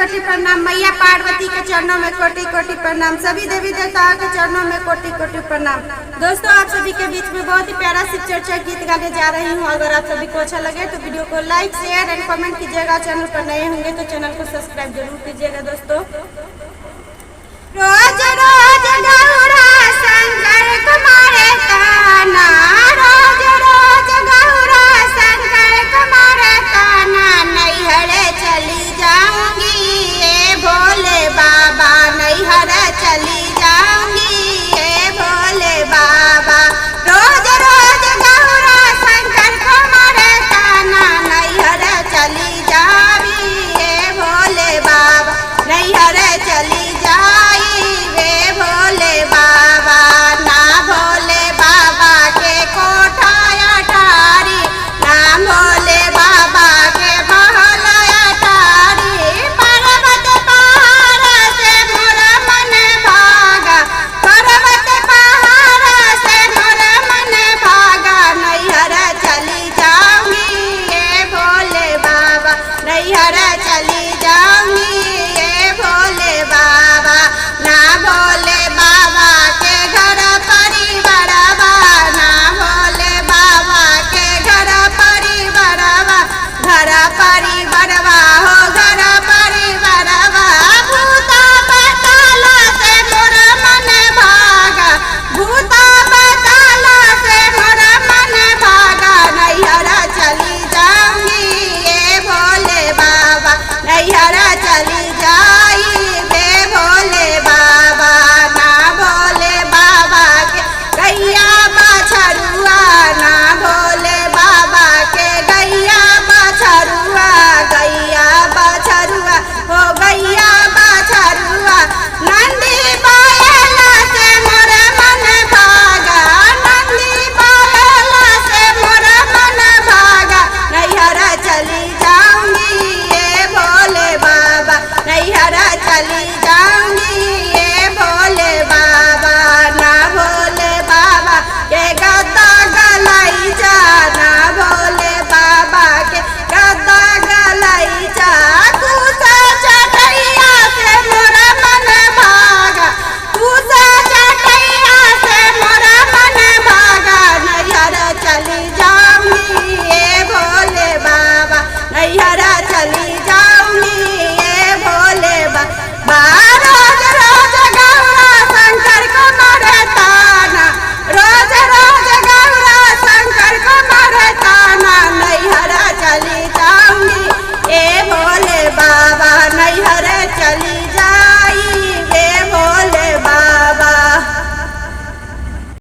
कोटि प्रणाम। मैया पार्वती के चरणों में कोटि कोटि प्रणाम। सभी देवी देवताओं के चरणों में कोटि कोटि प्रणाम। दोस्तों, आप सभी के बीच में बहुत ही प्यारा शिव चर्चा गीत गाने जा रही हूँ। अगर आप सभी को अच्छा लगे तो वीडियो को लाइक शेयर एंड कमेंट कीजिएगा। चैनल पर नए होंगे तो चैनल को सब्सक्राइब जरूर कीजिएगा। दोस्तों, रोज रोज गौरा शंकर तुम्हारे ताना, रोज रोज गौरा शंकर तुम्हारे ताना, नैहर चली जाऊंगी ये भोले बाबा, नैहर चली जाऊंगी ये भोले बाबा। रोज रोज गौरा शंकर तुम्हारे ताना, नैहर चली जाऊंगी ये भोले बाबा, नैहर चली जाई वे भोले बाबा। ना भोले बाबा के कोठा अटारी, ना भोले बाबा के महल अटारी, पर्वत पहाड़ से मोर मन भागा, पर्वत पहाड़ से मोर मन भागा, नैहर चली जाऊंगी ये भोले बाबा, नैहर